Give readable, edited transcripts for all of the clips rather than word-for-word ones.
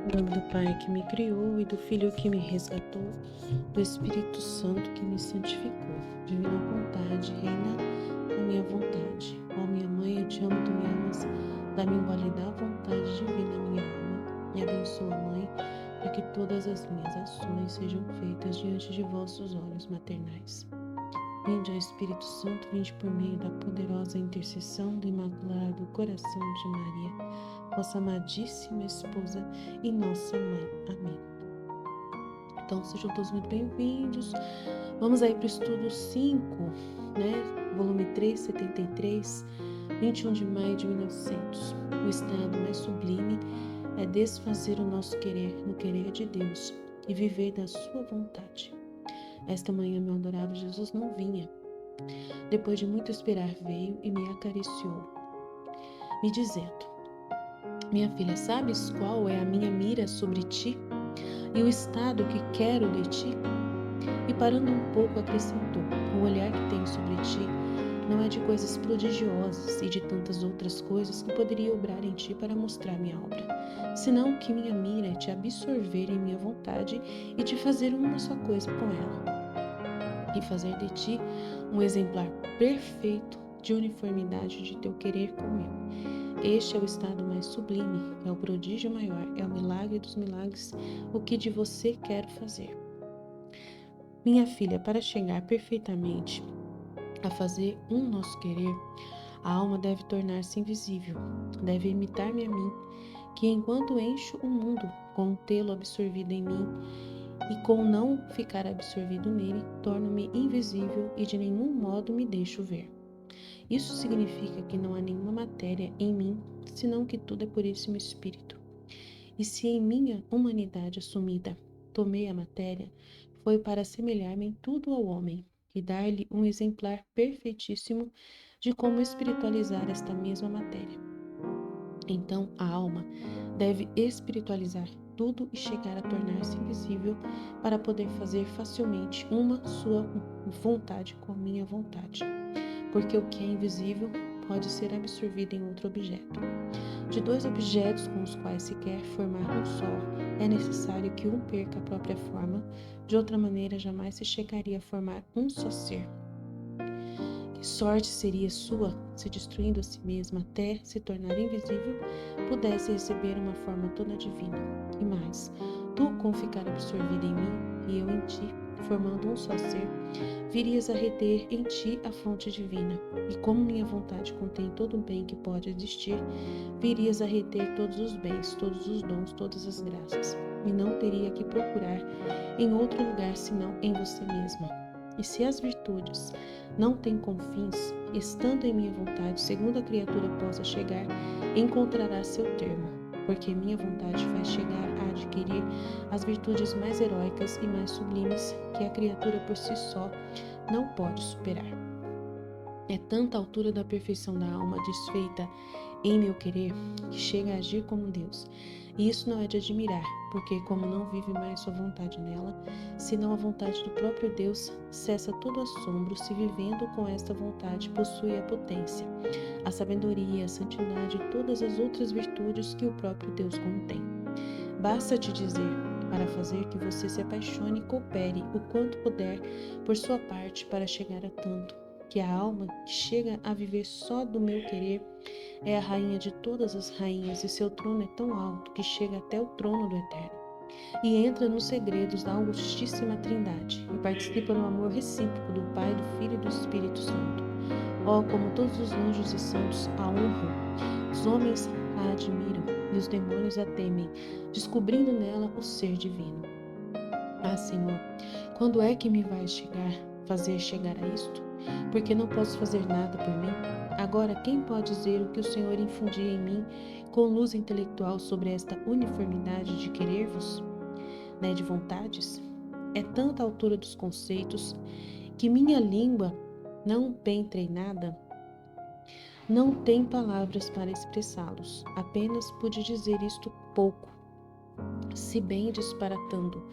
Em nome do Pai que me criou e do Filho que me resgatou, do Espírito Santo que me santificou. Divina vontade, reina na minha vontade. Ó minha mãe, eu te amo, tu me amas. Dá-me embole da vontade divina na minha alma. Me abençoa, Mãe, para que todas as minhas ações sejam feitas diante de vossos olhos maternais. Vinde, ó Espírito Santo, vinde por meio da poderosa intercessão do Imaculado Coração de Maria, vossa amadíssima esposa e nossa mãe. Amém. Então, sejam todos muito bem-vindos. Vamos aí para o estudo 5, né? Volume 373, 21 de maio de 1900. O estado mais sublime é desfazer o nosso querer no querer de Deus e viver da sua vontade. Esta manhã, meu adorado Jesus não vinha. Depois de muito esperar, veio e me acariciou, me dizendo: minha filha, sabes qual é a minha mira sobre ti e o estado que quero de ti? E parando um pouco, acrescentou: o olhar que tenho sobre ti não é de coisas prodigiosas e de tantas outras coisas que poderia obrar em ti para mostrar minha obra, senão que minha mira é te absorver em minha vontade e te fazer uma só coisa com ela, e fazer de ti um exemplar perfeito de uniformidade de teu querer com o meu. Este é o estado mais sublime, é o prodígio maior, é o milagre dos milagres, o que de você quero fazer. Minha filha, para chegar perfeitamente a fazer um nosso querer, a alma deve tornar-se invisível, deve imitar-me a mim, que enquanto encho o mundo com tê-lo absorvido em mim, e com não ficar absorvido nele, torno-me invisível e de nenhum modo me deixo ver. Isso significa que não há nenhuma matéria em mim, senão que tudo é puríssimo espírito. E se em minha humanidade assumida tomei a matéria, foi para assemelhar-me em tudo ao homem e dar-lhe um exemplar perfeitíssimo de como espiritualizar esta mesma matéria. Então a alma deve espiritualizar tudo e chegar a tornar-se invisível para poder fazer facilmente uma sua vontade com a minha vontade, porque o que é invisível pode ser absorvido em outro objeto. De dois objetos com os quais se quer formar um só, é necessário que um perca a própria forma, de outra maneira jamais se chegaria a formar um só ser. Que sorte seria sua se, destruindo a si mesma até se tornar invisível, pudesse receber uma forma toda divina. E mais, tu, com ficar absorvida em mim e eu em ti, formando um só ser, virias a reter em ti a fonte divina. E como minha vontade contém todo o bem que pode existir, virias a reter todos os bens, todos os dons, todas as graças. E não teria que procurar em outro lugar senão em você mesma. E se as virtudes não têm confins, estando em minha vontade, segundo a criatura possa chegar, encontrará seu termo, porque minha vontade faz chegar a adquirir as virtudes mais heróicas e mais sublimes que a criatura por si só não pode superar. É tanta a altura da perfeição da alma desfeita em meu querer que chega a agir como Deus. E isso não é de admirar, porque como não vive mais sua vontade nela, senão a vontade do próprio Deus, cessa todo assombro se vivendo com esta vontade possui a potência, a sabedoria, a santidade e todas as outras virtudes que o próprio Deus contém. Basta-te dizer, para fazer que você se apaixone e coopere o quanto puder por sua parte para chegar a tanto, que a alma que chega a viver só do meu querer é a rainha de todas as rainhas e seu trono é tão alto que chega até o trono do Eterno e entra nos segredos da Augustíssima Trindade e participa no amor recíproco do Pai, do Filho e do Espírito Santo. Oh, como todos os anjos e santos a honram, os homens a admiram e os demônios a temem, descobrindo nela o ser divino. Ah, Senhor, quando é que me vais fazer chegar a isto? Porque não posso fazer nada por mim. Agora, quem pode dizer o que o Senhor infundia em mim com luz intelectual sobre esta uniformidade de querer-vos, né, de vontades? É tanta a altura dos conceitos que minha língua, não bem treinada, não tem palavras para expressá-los. Apenas pude dizer isto pouco, se bem disparatando,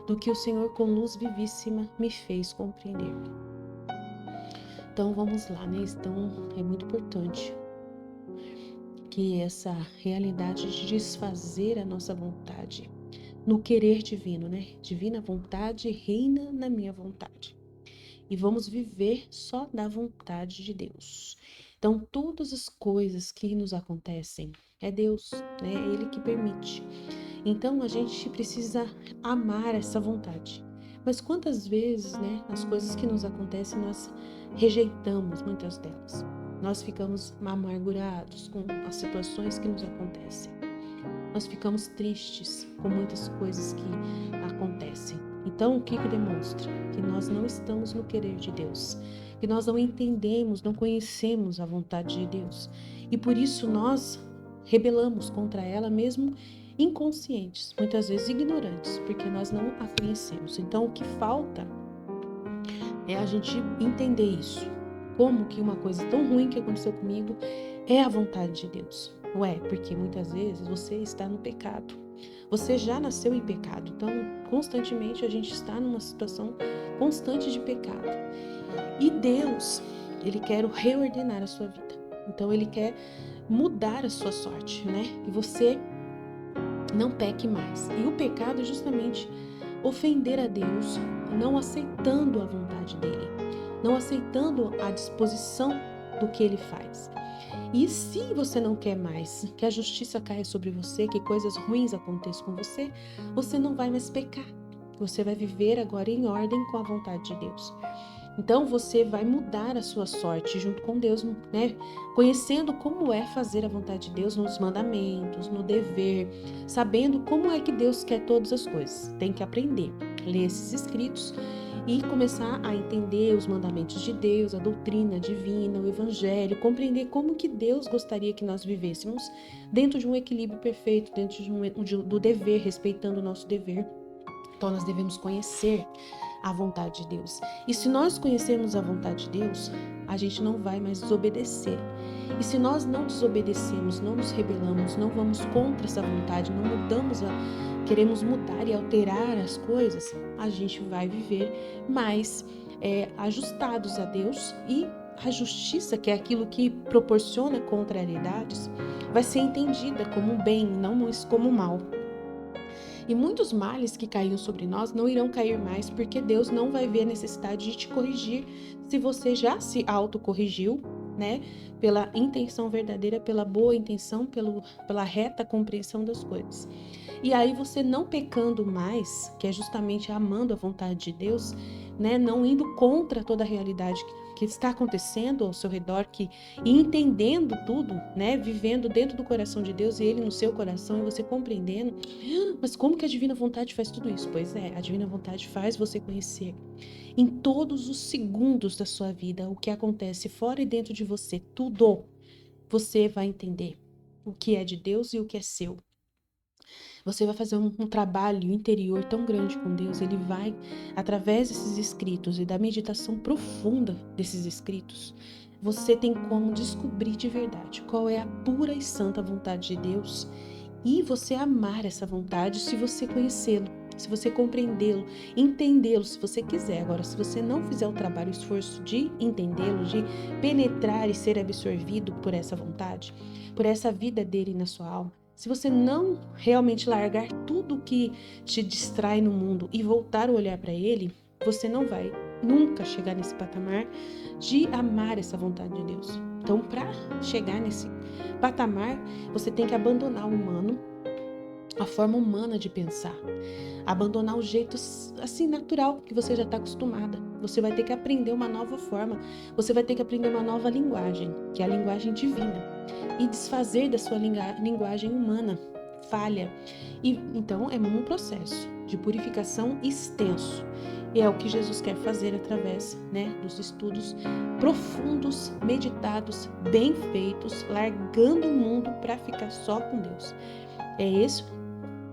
do que o Senhor com luz vivíssima me fez compreender. Então vamos lá, né? Então é muito importante que essa realidade de desfazer a nossa vontade no querer divino, né? Divina vontade reina na minha vontade. E vamos viver só da vontade de Deus. Então, todas as coisas que nos acontecem é Deus, né? É Ele que permite. Então, a gente precisa amar essa vontade. Mas quantas vezes, né, as coisas que nos acontecem, nós rejeitamos muitas delas. Nós ficamos amargurados com as situações que nos acontecem. Nós ficamos tristes com muitas coisas que acontecem. Então, o que demonstra? Que nós não estamos no querer de Deus, que nós não entendemos, não conhecemos a vontade de Deus. E por isso nós rebelamos contra ela mesmo inconscientes, muitas vezes ignorantes, porque nós não a conhecemos. Então, o que falta é a gente entender isso. Como que uma coisa tão ruim que aconteceu comigo é a vontade de Deus. Ué, porque muitas vezes você está no pecado. Você já nasceu em pecado. Então, constantemente a gente está numa situação constante de pecado. E Deus, Ele quer reordenar a sua vida. Então, Ele quer mudar a sua sorte, né? Que você não peque mais. E o pecado é justamente ofender a Deus, não aceitando a vontade dEle, não aceitando a disposição do que Ele faz. E se você não quer mais que a justiça caia sobre você, que coisas ruins aconteçam com você, você não vai mais pecar. Você vai viver agora em ordem com a vontade de Deus. Então você vai mudar a sua sorte junto com Deus, né? Conhecendo como é fazer a vontade de Deus nos mandamentos, no dever, sabendo como é que Deus quer todas as coisas. Tem que aprender, ler esses escritos e começar a entender os mandamentos de Deus, a doutrina divina, o evangelho, compreender como que Deus gostaria que nós vivêssemos dentro de um equilíbrio perfeito, dentro do dever, respeitando o nosso dever. Então nós devemos conhecer a vontade de Deus. E se nós conhecermos a vontade de Deus, a gente não vai mais desobedecer. E se nós não desobedecemos, não nos rebelamos, não vamos contra essa vontade, não queremos mudar e alterar as coisas, a gente vai viver mais ajustados a Deus, e a justiça, que é aquilo que proporciona contrariedades, vai ser entendida como um bem, não como um mal. E muitos males que caíam sobre nós não irão cair mais, porque Deus não vai ver a necessidade de te corrigir se você já se autocorrigiu, né? Pela intenção verdadeira, pela boa intenção, pela reta compreensão das coisas. E aí você não pecando mais, que é justamente amando a vontade de Deus, né? Não indo contra toda a realidade que está acontecendo ao seu redor, e entendendo tudo, né? Vivendo dentro do coração de Deus e Ele no seu coração, e você compreendendo. Mas como que a divina vontade faz tudo isso? Pois é, a divina vontade faz você conhecer em todos os segundos da sua vida o que acontece fora e dentro de você, tudo. Você vai entender o que é de Deus e o que é seu. Você vai fazer um trabalho interior tão grande com Deus. Ele vai, através desses escritos e da meditação profunda desses escritos, você tem como descobrir de verdade qual é a pura e santa vontade de Deus, e você amar essa vontade se você conhecê-lo, se você compreendê-lo, entendê-lo, se você quiser. Agora, se você não fizer o trabalho, o esforço de entendê-lo, de penetrar e ser absorvido por essa vontade, por essa vida dele na sua alma, se você não realmente largar tudo que te distrai no mundo e voltar o olhar para ele, você não vai nunca chegar nesse patamar de amar essa vontade de Deus. Então, para chegar nesse patamar, você tem que abandonar o humano, a forma humana de pensar, abandonar o jeito assim natural que você já está acostumada. Você vai ter que aprender uma nova forma, você vai ter que aprender uma nova linguagem, que é a linguagem divina, e desfazer da sua linguagem humana, falha. E então é um processo de purificação extenso. E é o que Jesus quer fazer através, né, dos estudos profundos, meditados, bem feitos, largando o mundo para ficar só com Deus. É esse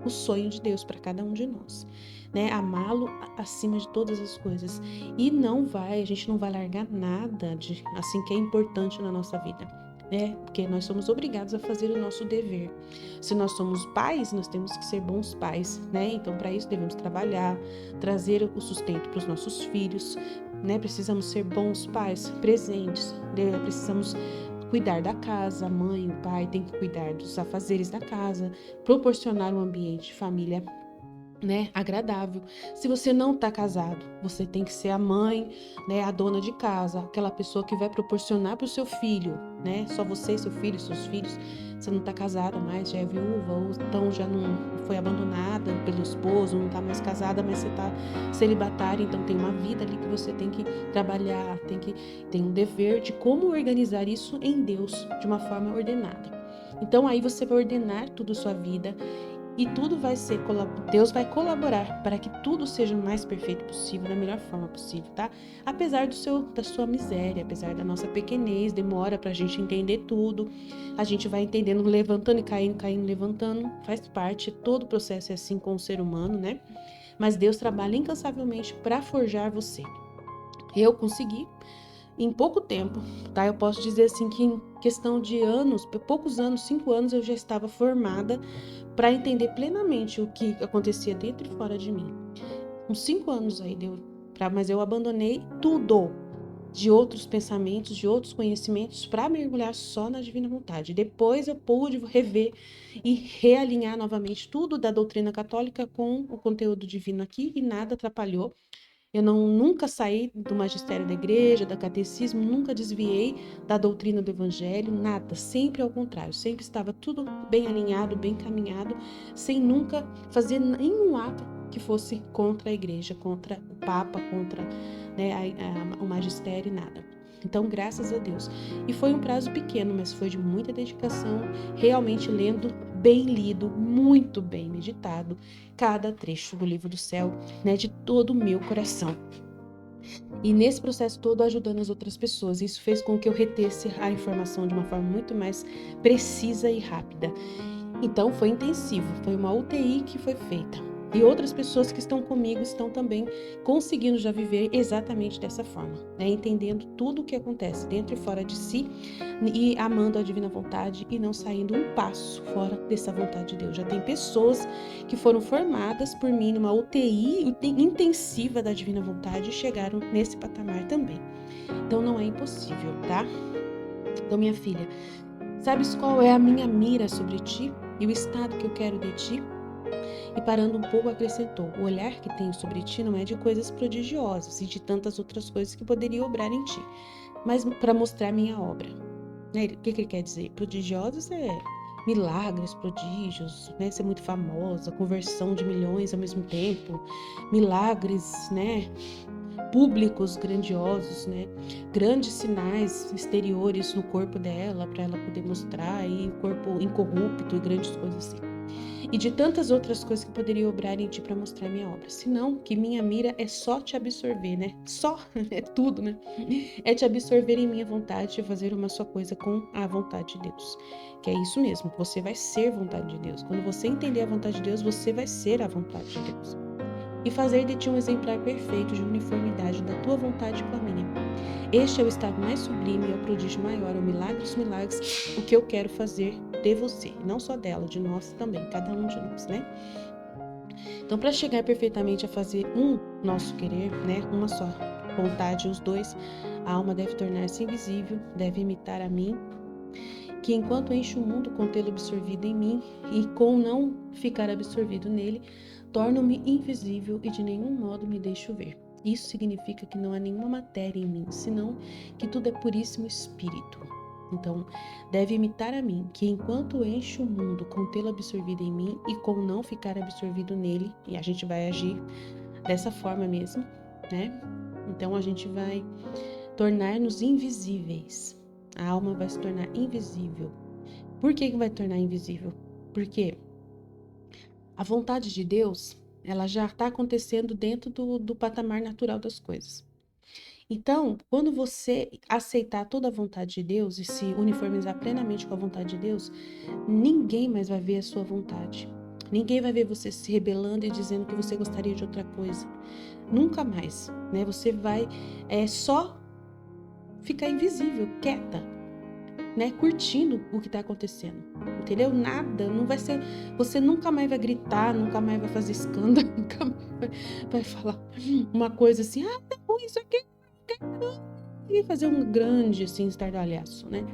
o sonho de Deus para cada um de nós, né? Amá-lo acima de todas as coisas. E a gente não vai largar nada de assim que é importante na nossa vida, né? Porque nós somos obrigados a fazer o nosso dever. Se nós somos pais, nós temos que ser bons pais, né? Então, para isso devemos trabalhar, trazer o sustento para os nossos filhos, né? Precisamos ser bons pais, presentes, precisamos cuidar da casa, a mãe, o pai tem que cuidar dos afazeres da casa, proporcionar um ambiente de família, né, agradável. Se você não está casado, você tem que ser a mãe, né, a dona de casa, aquela pessoa que vai proporcionar para o seu filho, né, só você, seu filho, seus filhos. Você não está casada mais, já é viúva, ou então já não foi abandonada pelo esposo, não está mais casada, mas você está celibatária, então tem uma vida ali que você tem que trabalhar, tem um dever de como organizar isso em Deus, de uma forma ordenada. Então aí você vai ordenar tudo sua vida, e tudo vai ser, Deus vai colaborar para que tudo seja o mais perfeito possível, da melhor forma possível, tá? Apesar da sua miséria, apesar da nossa pequenez, demora pra gente entender tudo. A gente vai entendendo, levantando e caindo, caindo, levantando. Faz parte, todo o processo é assim com o ser humano, né? Mas Deus trabalha incansavelmente para forjar você. Eu consegui em pouco tempo, tá? Eu posso dizer assim que em questão de anos, poucos anos, 5 anos, eu já estava formada para entender plenamente o que acontecia dentro e fora de mim. Uns 5 anos aí deu, mas eu abandonei tudo de outros pensamentos, de outros conhecimentos para mergulhar só na divina vontade. Depois eu pude rever e realinhar novamente tudo da doutrina católica com o conteúdo divino aqui e nada atrapalhou. Eu nunca saí do magistério da igreja, da catecismo, nunca desviei da doutrina do evangelho, nada, sempre ao contrário, sempre estava tudo bem alinhado, bem caminhado, sem nunca fazer nenhum ato que fosse contra a igreja, contra o Papa, contra, né, o magistério, nada. Então, graças a Deus. E foi um prazo pequeno, mas foi de muita dedicação, realmente lendo, bem lido, muito bem meditado, cada trecho do livro do céu, né, de todo o meu coração. E nesse processo todo ajudando as outras pessoas. Isso fez com que eu retesse a informação de uma forma muito mais precisa e rápida. Então foi intensivo, foi uma UTI que foi feita. E outras pessoas que estão comigo estão também conseguindo já viver exatamente dessa forma, né? Entendendo tudo o que acontece dentro e fora de si e amando a divina vontade e não saindo um passo fora dessa vontade de Deus. Já tem pessoas que foram formadas por mim numa UTI intensiva da divina vontade e chegaram nesse patamar também. Então não é impossível, tá? Então, minha filha, sabes qual é a minha mira sobre ti e o estado que eu quero de ti? E parando um pouco acrescentou, o olhar que tenho sobre ti não é de coisas prodigiosas e de tantas outras coisas que poderiam obrar em ti, mas para mostrar minha obra. Né? O que ele quer dizer? Prodigiosos é milagres, prodígios, né? Ser muito famosa, conversão de milhões ao mesmo tempo, milagres, né? Públicos grandiosos, né? Grandes sinais exteriores no corpo dela para ela poder mostrar e o corpo incorrupto e grandes coisas assim. E de tantas outras coisas que poderiam obrar em ti para mostrar minha obra. Senão, que minha mira é só te absorver, né? Só, é tudo, né? É te absorver em minha vontade e fazer uma só coisa com a vontade de Deus. Que é isso mesmo, você vai ser vontade de Deus. Quando você entender a vontade de Deus, você vai ser a vontade de Deus. E fazer de ti um exemplar perfeito de uniformidade da tua vontade com a minha. Este é o estado mais sublime, é o prodígio maior, é o milagre dos milagres, o que eu quero fazer de você, não só dela, de nós também, cada um de nós, né? Então, para chegar perfeitamente a fazer um nosso querer, né, uma só vontade, os dois, a alma deve tornar-se invisível, deve imitar a mim, que enquanto enche o mundo com tê-lo absorvido em mim e com não ficar absorvido nele, torno-me invisível e de nenhum modo me deixo ver. Isso significa que não há nenhuma matéria em mim, senão que tudo é puríssimo espírito. Então, deve imitar a mim, que enquanto enche o mundo com tê-lo absorvido em mim e com não ficar absorvido nele, e a gente vai agir dessa forma mesmo, né? Então, a gente vai tornar-nos invisíveis. A alma vai se tornar invisível. Por que vai tornar invisível? Porque a vontade de Deus, ela já está acontecendo dentro do patamar natural das coisas. Então, quando você aceitar toda a vontade de Deus e se uniformizar plenamente com a vontade de Deus, ninguém mais vai ver a sua vontade. Ninguém vai ver você se rebelando e dizendo que você gostaria de outra coisa. Nunca mais, né? Você vai só ficar invisível, quieta, né? Curtindo o que está acontecendo. Entendeu? Nada, não vai ser. Você nunca mais vai gritar, nunca mais vai fazer escândalo, nunca mais vai falar uma coisa assim, tá ruim isso aqui, e fazer um grande assim estardalhaço, né?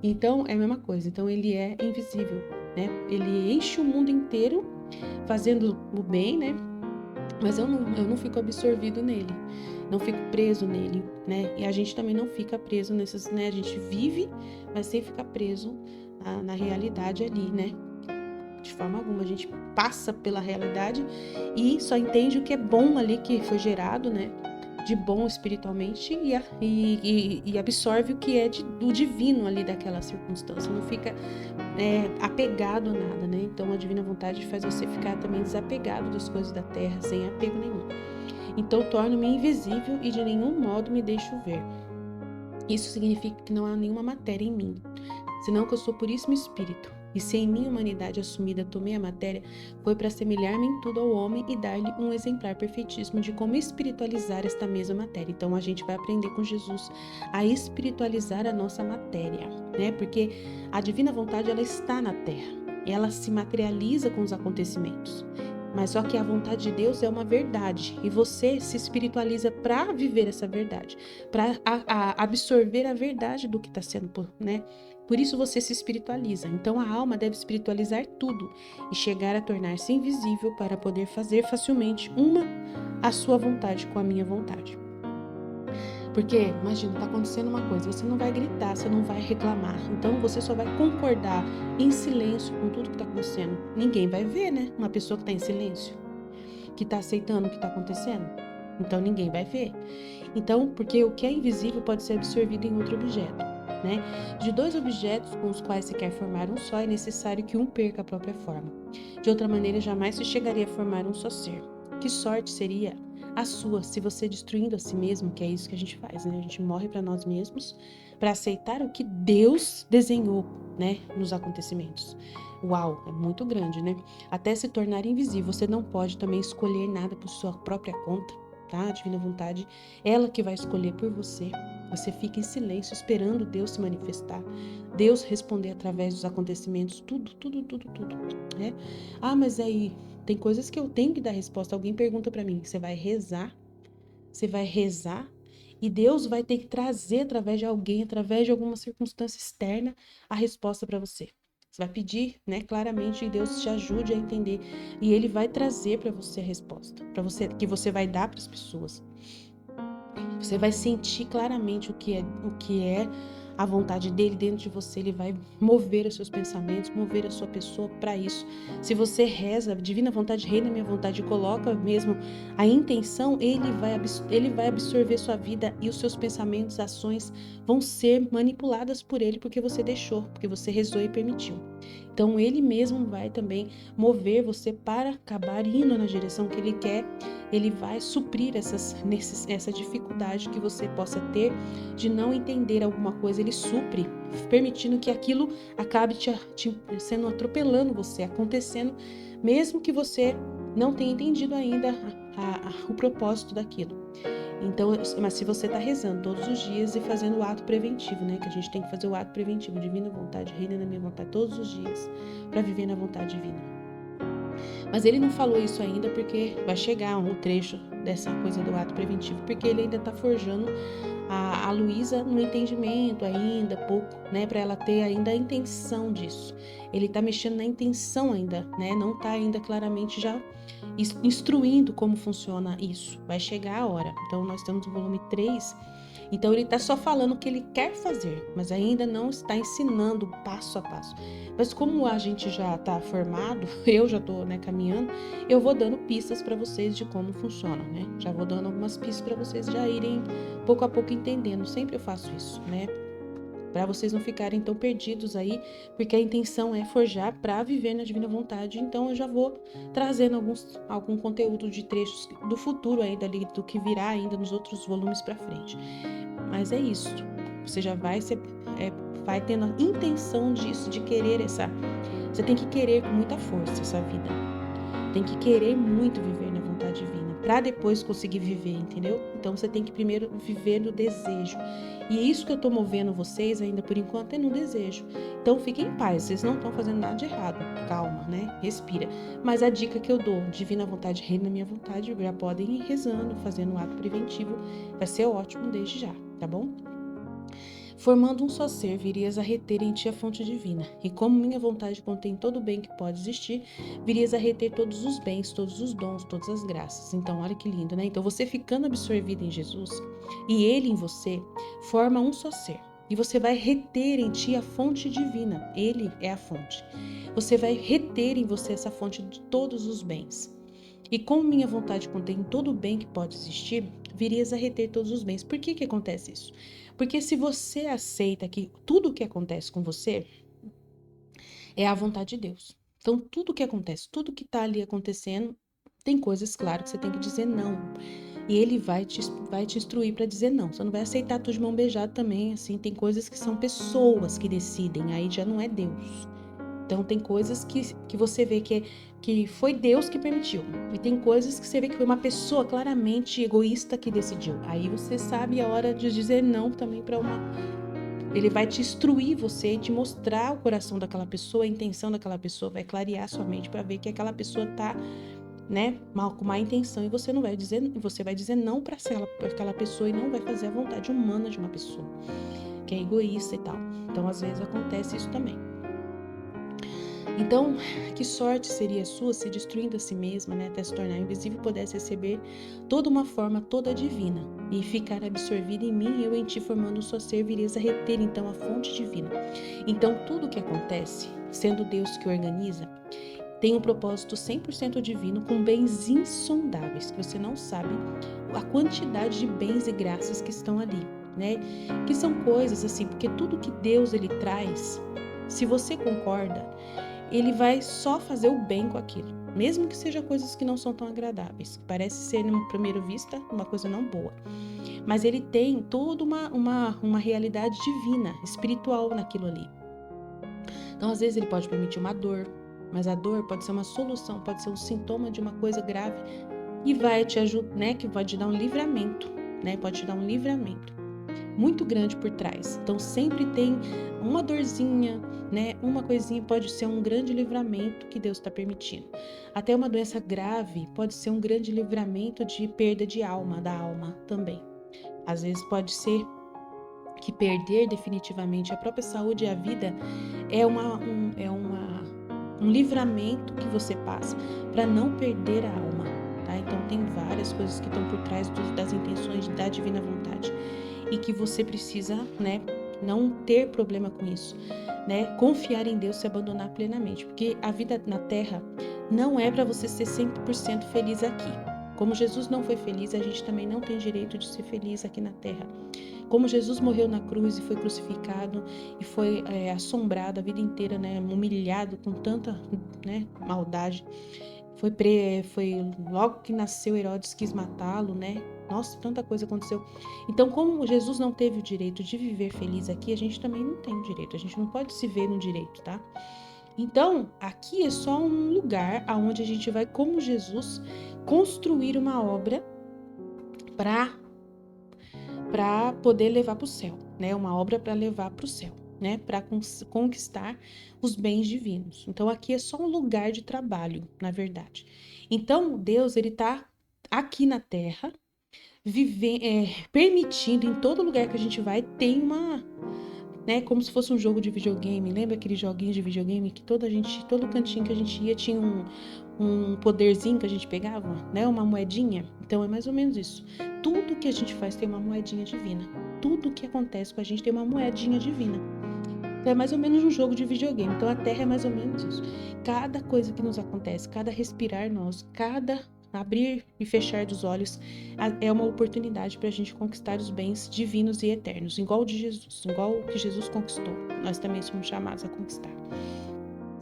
Então, é a mesma coisa. Então, ele é invisível, né? Ele enche o mundo inteiro fazendo o bem, né? Mas eu não fico absorvido nele, não fico preso nele, né? E a gente também não fica preso nessas, né? A gente vive, mas sem ficar preso na realidade ali, né? De forma alguma, a gente passa pela realidade e só entende o que é bom ali que foi gerado, né? De bom espiritualmente e absorve o que é do divino ali daquela circunstância, não fica apegado a nada, né? Então a divina vontade faz você ficar também desapegado das coisas da terra, sem apego nenhum. Então torno-me invisível e de nenhum modo me deixo ver. Isso significa que não há nenhuma matéria em mim, senão que eu sou puríssimo espírito. E se em minha humanidade assumida tomei a matéria, foi para assemelhar-me em tudo ao homem e dar-lhe um exemplar perfeitíssimo de como espiritualizar esta mesma matéria. Então a gente vai aprender com Jesus a espiritualizar a nossa matéria, né? Porque a divina vontade, ela está na terra, ela se materializa com os acontecimentos. Mas só que a vontade de Deus é uma verdade e você se espiritualiza para viver essa verdade, para absorver a verdade do que está sendo, né? Por isso você se espiritualiza. Então a alma deve espiritualizar tudo e chegar a tornar-se invisível para poder fazer facilmente a sua vontade com a minha vontade. Porque, imagina, tá acontecendo uma coisa, você não vai gritar, você não vai reclamar. Então você só vai concordar em silêncio com tudo que tá acontecendo. Ninguém vai ver, né? Uma pessoa que tá em silêncio, que tá aceitando o que tá acontecendo. Então ninguém vai ver. Então, porque o que é invisível pode ser absorvido em outro objeto, né? De dois objetos com os quais se quer formar um só, é necessário que um perca a própria forma. De outra maneira, jamais se chegaria a formar um só ser. Que sorte seria a sua se você destruindo a si mesmo, que é isso que a gente faz, né? A gente morre para nós mesmos, para aceitar o que Deus desenhou, né, nos acontecimentos. Uau, é muito grande, né? Até se tornar invisível, você não pode também escolher nada por sua própria conta, tá? A divina vontade, ela que vai escolher por você. Você fica em silêncio esperando Deus se manifestar, Deus responder através dos acontecimentos, tudo, né? Ah, mas aí tem coisas que eu tenho que dar resposta. Alguém pergunta para mim, você vai rezar e Deus vai ter que trazer através de alguém, através de alguma circunstância externa, a resposta para você. Você vai pedir, né, claramente, e Deus te ajude a entender. E Ele vai trazer para você a resposta, para você, que você vai dar para as pessoas. Você vai sentir claramente o que é a vontade dele dentro de você. Ele vai mover os seus pensamentos, mover a sua pessoa para isso. Se você reza, divina vontade, reina minha vontade, e coloca mesmo a intenção, ele vai absorver sua vida e os seus pensamentos, ações vão ser manipuladas por ele porque você deixou, porque você rezou e permitiu. Então ele mesmo vai também mover você para acabar indo na direção que ele quer. Ele vai suprir essa dificuldade que você possa ter de não entender alguma coisa. Ele supre, permitindo que aquilo acabe sendo atropelando você, acontecendo, mesmo que você não tenha entendido ainda o propósito daquilo. Então, mas se você está rezando todos os dias e fazendo o ato preventivo, né? Que a gente tem que fazer o ato preventivo, divina vontade, reina na minha vontade, todos os dias, para viver na vontade divina. Mas ele não falou isso ainda porque vai chegar um trecho dessa coisa do ato preventivo, porque ele ainda está forjando a Luísa no entendimento ainda, pouco, né? Para ela ter ainda a intenção disso. Ele está mexendo na intenção ainda, né? Não está ainda claramente já instruindo como funciona isso. Vai chegar a hora. Então, nós estamos no volume 3. Então, ele está só falando o que ele quer fazer, mas ainda não está ensinando passo a passo. Mas como a gente já está formado, eu já estou, né, caminhando, eu vou dando pistas para vocês de como funciona, né? Já vou dando algumas pistas para vocês já irem pouco a pouco entendendo. Sempre eu faço isso, né? Para vocês não ficarem tão perdidos aí, porque a intenção é forjar para viver na divina vontade. Então eu já vou trazendo algum conteúdo de trechos do futuro aí, dali, do que virá ainda nos outros volumes para frente. Mas é isso. Você já vai tendo a intenção disso, de querer Você tem que querer com muita força essa vida. Tem que querer muito viver na vontade divina, para depois conseguir viver, entendeu? Então você tem que primeiro viver no desejo. E é isso que eu tô movendo vocês ainda por enquanto é no desejo. Então fiquem em paz, vocês não estão fazendo nada de errado. Calma, né? Respira. Mas a dica que eu dou, divina vontade, reina na minha vontade, já podem ir rezando, fazendo um ato preventivo. Vai ser ótimo desde já, tá bom? Formando um só ser, virias a reter em ti a fonte divina. E como minha vontade contém todo o bem que pode existir, virias a reter todos os bens, todos os dons, todas as graças. Então, olha que lindo, né? Então, você ficando absorvido em Jesus e Ele em você, forma um só ser. E você vai reter em ti a fonte divina. Ele é a fonte. Você vai reter em você essa fonte de todos os bens. E como minha vontade contém todo o bem que pode existir, virias a reter todos os bens. Por que acontece isso? Porque se você aceita que tudo o que acontece com você é a vontade de Deus. Então, tudo o que acontece, tudo que está ali acontecendo, tem coisas, claro, que você tem que dizer não. E ele vai te instruir para dizer não. Você não vai aceitar tudo de mão beijada também, assim. Tem coisas que são pessoas que decidem, aí já não é Deus. Então, tem coisas que você vê que foi Deus que permitiu. E tem coisas que você vê que foi uma pessoa claramente egoísta que decidiu. Aí você sabe a hora de dizer não também para uma... Ele vai te instruir você e te mostrar o coração daquela pessoa, a intenção daquela pessoa, vai clarear sua mente para ver que aquela pessoa tá, né, com má intenção, e você vai dizer não para aquela pessoa e não vai fazer a vontade humana de uma pessoa que é egoísta e tal. Então, às vezes acontece isso também. Então, que sorte seria sua se destruindo a si mesma, né, até se tornar invisível, pudesse receber toda uma forma toda divina e ficar absorvida em mim e eu em ti, formando um só ser, virias a reter então a fonte divina. Então, tudo o que acontece, sendo Deus que organiza, tem um propósito 100% divino, com bens insondáveis, que você não sabe a quantidade de bens e graças que estão ali, né? Que são coisas assim, porque tudo que Deus ele traz, se você concorda, ele vai só fazer o bem com aquilo, mesmo que seja coisas que não são tão agradáveis, que parece ser, no primeiro vista, uma coisa não boa. Mas ele tem toda uma realidade divina, espiritual naquilo ali. Então, às vezes, ele pode permitir uma dor, mas a dor pode ser uma solução, pode ser um sintoma de uma coisa grave e vai te ajudar, né? Que vai te dar um livramento, né? Pode te dar um livramento muito grande por trás. Então, sempre tem uma dorzinha, né? Uma coisinha pode ser um grande livramento que Deus está permitindo. Até uma doença grave pode ser um grande livramento de perda de alma, da alma também. Às vezes pode ser que perder definitivamente a própria saúde e a vida é um livramento que você passa para não perder a alma, tá? Então tem várias coisas que estão por trás das intenções da divina vontade e que você precisa, né, não ter problema com isso, né? Confiar em Deus, se abandonar plenamente, porque a vida na Terra não é para você ser 100% feliz aqui. Como Jesus não foi feliz, a gente também não tem direito de ser feliz aqui na Terra. Como Jesus morreu na cruz e foi crucificado e foi assombrado a vida inteira, né, humilhado com tanta, né, maldade. Foi logo que nasceu, Herodes quis matá-lo, né? Nossa, tanta coisa aconteceu. Então, como Jesus não teve o direito de viver feliz aqui, a gente também não tem o direito. A gente não pode se ver no direito, tá? Então, aqui é só um lugar aonde a gente vai, como Jesus, construir uma obra para poder levar para o céu, né? Uma obra para levar para o céu, né? Para conquistar os bens divinos. Então, aqui é só um lugar de trabalho, na verdade. Então, Deus, ele tá aqui na Terra, permitindo, em todo lugar que a gente vai, tem uma, né? Como se fosse um jogo de videogame. Lembra aqueles joguinhos de videogame que todo cantinho que a gente ia tinha um poderzinho que a gente pegava, né? Uma moedinha. Então é mais ou menos isso. Tudo que a gente faz tem uma moedinha divina. Tudo que acontece com a gente tem uma moedinha divina. Então é mais ou menos um jogo de videogame. Então a Terra é mais ou menos isso. Cada coisa que nos acontece, cada respirar nosso, cada abrir e fechar dos olhos é uma oportunidade para a gente conquistar os bens divinos e eternos, igual o de Jesus, igual o que Jesus conquistou. Nós também somos chamados a conquistar.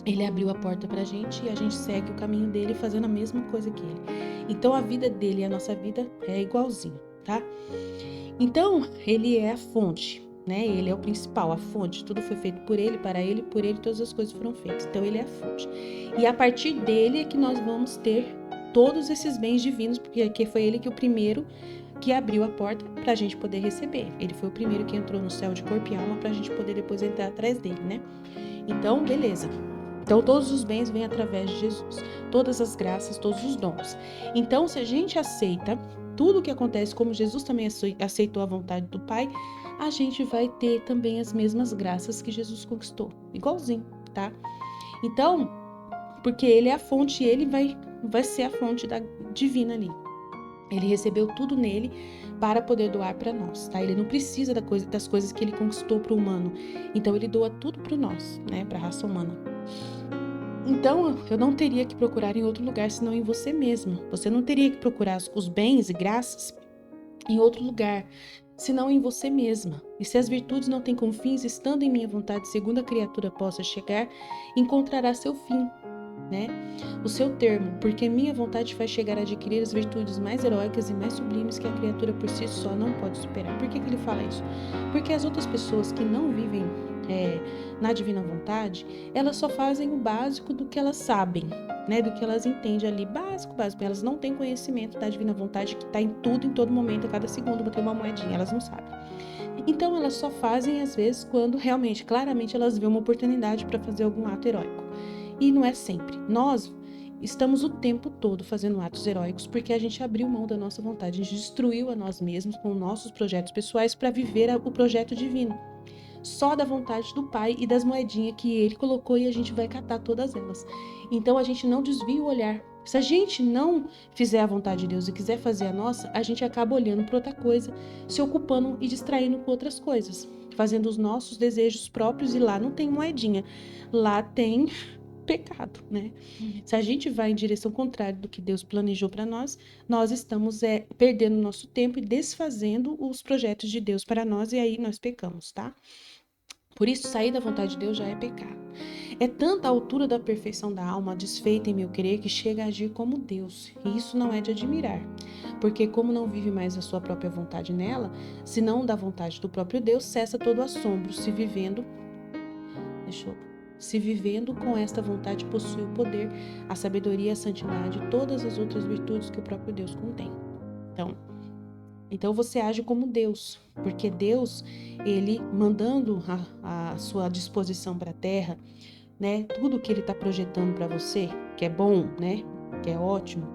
Ele abriu a porta pra gente e a gente segue o caminho dele fazendo a mesma coisa que ele. Então a vida dele e a nossa vida é igualzinho, tá? Então ele é a fonte, né? Ele é o principal, a fonte. Tudo foi feito por ele, por ele todas as coisas foram feitas. Então ele é a fonte. E a partir dele é que nós vamos ter todos esses bens divinos, porque foi ele que o primeiro que abriu a porta para a gente poder receber. Ele foi o primeiro que entrou no céu de corpo e alma para a gente poder depois entrar atrás dele, né? Então, beleza. Então, todos os bens vêm através de Jesus. Todas as graças, todos os dons. Então, se a gente aceita tudo o que acontece, como Jesus também aceitou a vontade do Pai, a gente vai ter também as mesmas graças que Jesus conquistou, igualzinho, tá? Então, porque ele é a fonte, ele vai ser a fonte divina ali. Ele recebeu tudo nele para poder doar para nós, tá? Ele não precisa das coisas que ele conquistou para o humano. Então, ele doa tudo para nós, né? Para a raça humana. Então, eu não teria que procurar em outro lugar senão em você mesma. Você não teria que procurar os bens e graças em outro lugar, senão em você mesma. E se as virtudes não têm confins, estando em minha vontade, segundo a criatura possa chegar, encontrará seu fim, né? O seu termo, porque minha vontade faz chegar a adquirir as virtudes mais heróicas e mais sublimes que a criatura por si só não pode superar. Por que ele fala isso? Porque as outras pessoas que não vivem na divina vontade, elas só fazem o básico do que elas sabem, né? Do que elas entendem ali, básico. Elas não têm conhecimento da divina vontade que está em tudo, em todo momento, a cada segundo, bater uma moedinha, elas não sabem. Então, elas só fazem, às vezes, quando realmente, claramente, elas vêem uma oportunidade para fazer algum ato heróico. E não é sempre. Nós estamos o tempo todo fazendo atos heróicos porque a gente abriu mão da nossa vontade, a gente destruiu a nós mesmos com nossos projetos pessoais para viver o projeto divino. Só da vontade do Pai e das moedinhas que Ele colocou e a gente vai catar todas elas. Então a gente não desvia o olhar. Se a gente não fizer a vontade de Deus e quiser fazer a nossa, a gente acaba olhando para outra coisa, se ocupando e distraindo com outras coisas, fazendo os nossos desejos próprios e lá não tem moedinha, lá tem pecado, né? Se a gente vai em direção contrária do que Deus planejou para nós, nós estamos perdendo nosso tempo e desfazendo os projetos de Deus para nós e aí nós pecamos, tá? Por isso, sair da vontade de Deus já é pecado. É tanta a altura da perfeição da alma desfeita em meu querer que chega a agir como Deus. E isso não é de admirar. Porque como não vive mais a sua própria vontade nela, senão da vontade do próprio Deus, cessa todo assombro, se vivendo com esta vontade possui o poder, a sabedoria, a santidade e todas as outras virtudes que o próprio Deus contém. Então você age como Deus, porque Deus, ele mandando a sua disposição para a terra, né? Tudo que ele está projetando para você, que é bom, né? Que é ótimo,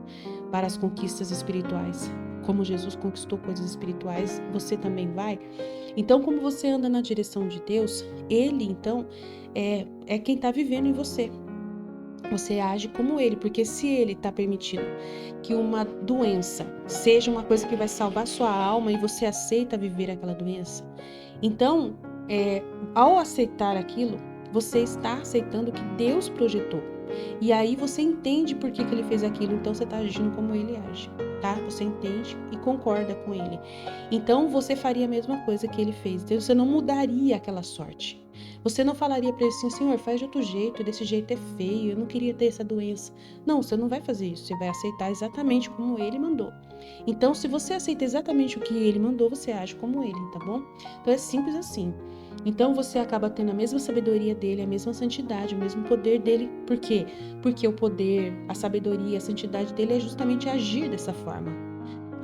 para as conquistas espirituais. Como Jesus conquistou coisas espirituais, você também vai. Então, como você anda na direção de Deus, ele, então, é quem está vivendo em você. Você age como ele, porque se ele está permitindo que uma doença seja uma coisa que vai salvar sua alma e você aceita viver aquela doença, então, ao aceitar aquilo, você está aceitando o que Deus projetou. E aí você entende por que ele fez aquilo, então você está agindo como ele age, tá? Você entende e concorda com ele. Então você faria a mesma coisa que ele fez, então você não mudaria aquela sorte. Você não falaria para ele assim, Senhor, faz de outro jeito, desse jeito é feio, eu não queria ter essa doença. Não, você não vai fazer isso, você vai aceitar exatamente como ele mandou. Então, se você aceita exatamente o que ele mandou, você age como ele, tá bom? Então é simples assim. Então você acaba tendo a mesma sabedoria dele, a mesma santidade, o mesmo poder dele. Por quê? Porque o poder, a sabedoria, a santidade dele é justamente agir dessa forma,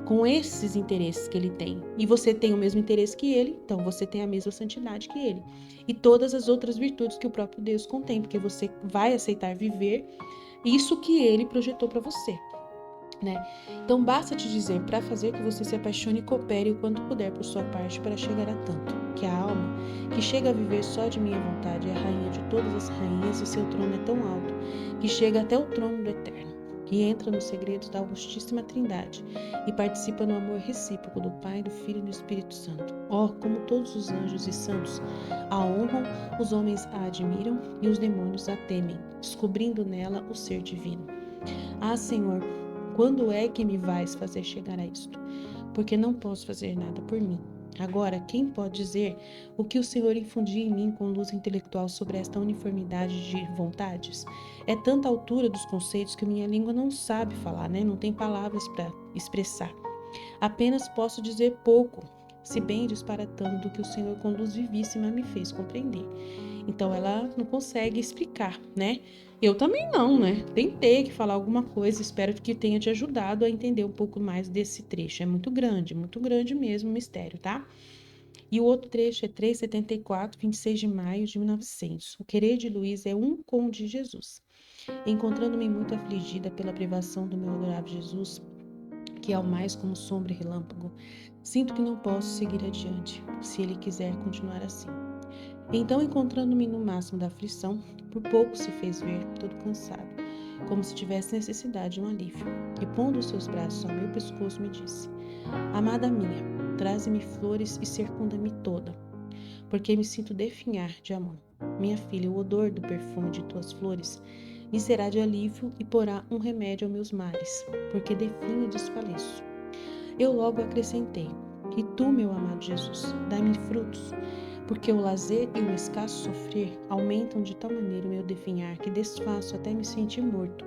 com esses interesses que ele tem. E você tem o mesmo interesse que ele, então você tem a mesma santidade que ele. E todas as outras virtudes que o próprio Deus contém, porque você vai aceitar viver isso que ele projetou para você. Né? Então basta te dizer para fazer que você se apaixone e coopere o quanto puder por sua parte para chegar a tanto, que a alma que chega a viver só de minha vontade é a rainha de todas as rainhas e seu trono é tão alto que chega até o trono do Eterno, que entra nos segredos da Augustíssima Trindade e participa no amor recíproco do Pai, do Filho e do Espírito Santo. Como todos os anjos e santos a honram, os homens a admiram e os demônios a temem, descobrindo nela o ser divino. Senhor, quando é que me vais fazer chegar a isto? Porque não posso fazer nada por mim. Agora, quem pode dizer o que o Senhor infundia em mim com luz intelectual sobre esta uniformidade de vontades? É tanta altura dos conceitos que minha língua não sabe falar, né? Não tem palavras para expressar. Apenas posso dizer pouco, se bem disparatando do que o Senhor com luz vivíssima me fez compreender. Então ela não consegue explicar, né? Eu também não, né? Tentei que falar alguma coisa, espero que tenha te ajudado a entender um pouco mais desse trecho. É muito grande mesmo o mistério, tá? E o outro trecho é 374, 26 de maio de 1900. O querer de Luiz é um com o de Jesus. Encontrando-me muito afligida pela privação do meu adorável Jesus, que ao mais como sombra e relâmpago. Sinto que não posso seguir adiante, se ele quiser continuar assim. Então, encontrando-me no máximo da aflição, por pouco se fez ver, todo cansado, como se tivesse necessidade de um alívio, e pondo os seus braços ao meu pescoço, me disse: Amada minha, traze-me flores e circunda-me toda, porque me sinto definhar de amor. Minha filha, o odor do perfume de tuas flores me será de alívio e porá um remédio aos meus males, porque definho e desfaleço. Eu logo acrescentei: E tu, meu amado Jesus, dá-me frutos, porque o lazer e o escasso sofrer aumentam de tal maneira o meu definhar que desfaço até me sentir morto.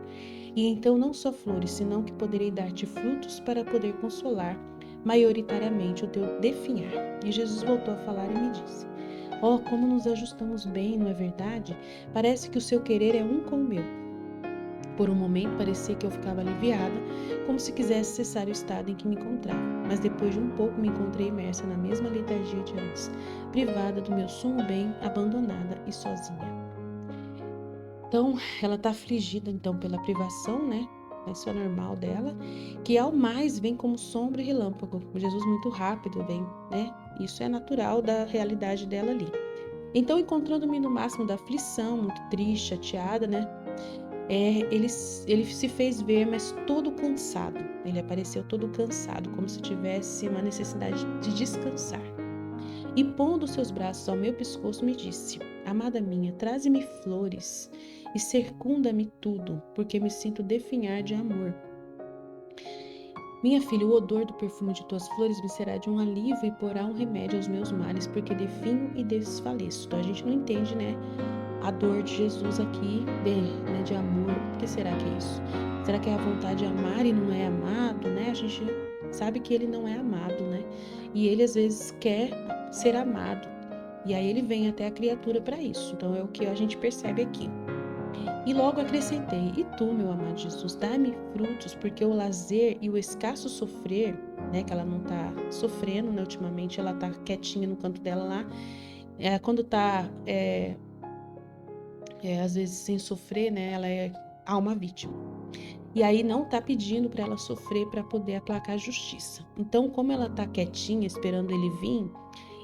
E então não só flores, senão que poderei dar-te frutos para poder consolar maioritariamente o teu definhar. E Jesus voltou a falar e me disse: Oh, como nos ajustamos bem, não é verdade? Parece que o seu querer é um com o meu. Por um momento parecia que eu ficava aliviada, como se quisesse cessar o estado em que me encontrava, mas depois de um pouco me encontrei imersa na mesma letargia de antes, privada do meu sumo bem, abandonada e sozinha. Então, ela está afligida então pela privação, né? Isso é normal dela, que ao mais vem como sombra e relâmpago. Jesus muito rápido vem, né? Isso é natural da realidade dela ali. Então, encontrando-me no máximo da aflição, muito triste, chateada, né? Ele se fez ver, mas todo cansado. Ele apareceu todo cansado, como se tivesse uma necessidade de descansar. E pondo seus braços ao meu pescoço, me disse: Amada minha, traze-me flores e circunda-me tudo, porque me sinto definhar de amor. Minha filha, o odor do perfume de tuas flores me será de um alívio e porá um remédio aos meus males, porque definho e desfaleço. Então a gente não entende, né? A dor de Jesus aqui, né, de amor. O que será que é isso? Será que é a vontade de amar e não é amado, né? A gente sabe que ele não é amado, né? E ele às vezes quer ser amado. E aí ele vem até a criatura para isso. Então é o que a gente percebe aqui. E logo acrescentei: E tu, meu amado Jesus, dá-me frutos, porque o lazer e o escasso sofrer, né? Que ela não tá sofrendo, né? Ultimamente ela tá quietinha no canto dela lá. Quando tá às vezes sem sofrer, né? Ela é alma vítima. E aí não tá pedindo para ela sofrer para poder aplacar a justiça. Então, como ela tá quietinha esperando ele vir,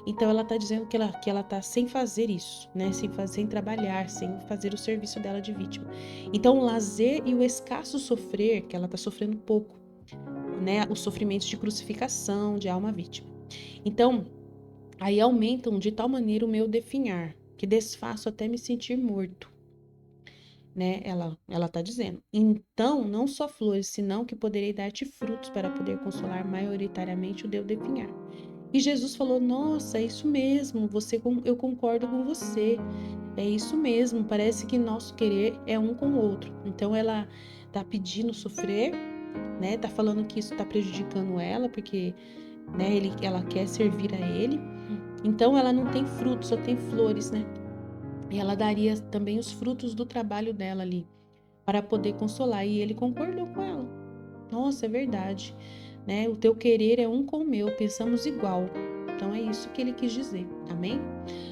então ela tá dizendo que ela tá sem fazer isso, né? Sem trabalhar, sem fazer o serviço dela de vítima. Então, o lazer e o escasso sofrer, que ela tá sofrendo pouco, né? Os sofrimentos de crucificação, de alma vítima. Então, aí aumentam de tal maneira o meu definhar, que desfaço até me sentir morto. Né? Ela está dizendo. Então, não só flores, senão que poderei dar-te frutos para poder consolar maioritariamente o Deus definhar. E Jesus falou: Nossa, é isso mesmo, eu concordo com você. É isso mesmo, parece que nosso querer é um com o outro. Então, ela está pedindo sofrer, né? Tá falando que isso está prejudicando ela, porque né, ela quer servir a ele. Então, ela não tem frutos, só tem flores, né? E ela daria também os frutos do trabalho dela ali, para poder consolar. E ele concordou com ela. Nossa, é verdade, né? O teu querer é um com o meu, pensamos igual. Então é isso que ele quis dizer, amém?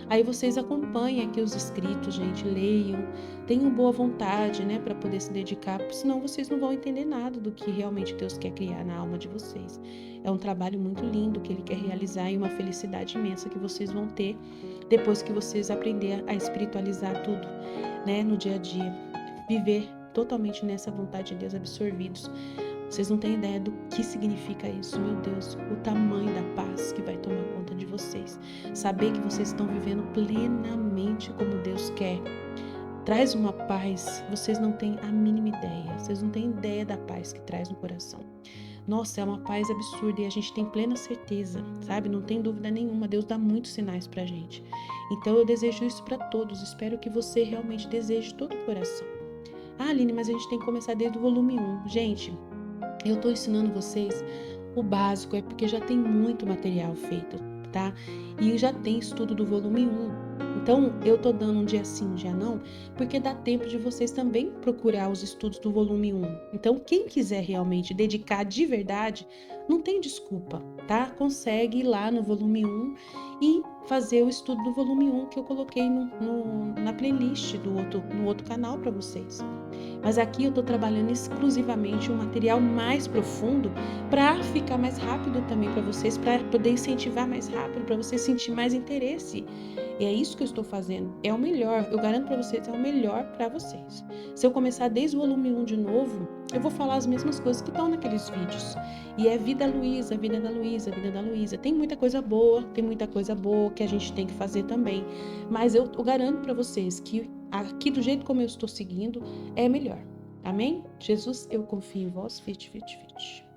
Aí vocês acompanhem aqui os escritos, gente, leiam, tenham boa vontade, né, para poder se dedicar, porque senão vocês não vão entender nada do que realmente Deus quer criar na alma de vocês. É um trabalho muito lindo que ele quer realizar e uma felicidade imensa que vocês vão ter depois que vocês aprenderem a espiritualizar tudo, né, no dia a dia, viver totalmente nessa vontade de Deus, absorvidos. Vocês não têm ideia do que significa isso, meu Deus, o tamanho da paz que vai tomar conta de vocês. Saber que vocês estão vivendo plenamente como Deus quer. Traz uma paz, vocês não têm a mínima ideia, vocês não têm ideia da paz que traz no coração. Nossa, é uma paz absurda e a gente tem plena certeza, sabe? Não tem dúvida nenhuma, Deus dá muitos sinais pra gente. Então eu desejo isso para todos, espero que você realmente deseje de todo o coração. Ah, Aline, mas a gente tem que começar desde o volume 1. Gente, eu tô ensinando vocês o básico, é porque já tem muito material feito, tá? E já tem estudo do volume 1. Então, eu tô dando um dia sim, um dia não, porque dá tempo de vocês também procurar os estudos do volume 1. Então, quem quiser realmente dedicar de verdade, não tem desculpa, tá? Consegue ir lá no volume 1 e fazer o estudo do volume 1 que eu coloquei na playlist no outro canal para vocês. Mas aqui eu estou trabalhando exclusivamente um material mais profundo para ficar mais rápido também para vocês, para poder incentivar mais rápido, para vocês sentir mais interesse. E é isso que eu estou fazendo. É o melhor, eu garanto para vocês, é o melhor para vocês. Se eu começar desde o volume 1 de novo, eu vou falar as mesmas coisas que estão naqueles vídeos. E é vida Luísa, vida da Luísa, vida da Luísa. Tem muita coisa boa que a gente tem que fazer também. Mas eu garanto para vocês que aqui do jeito como eu estou seguindo, é melhor. Amém? Jesus, eu confio em vós. Fit, fit, fit.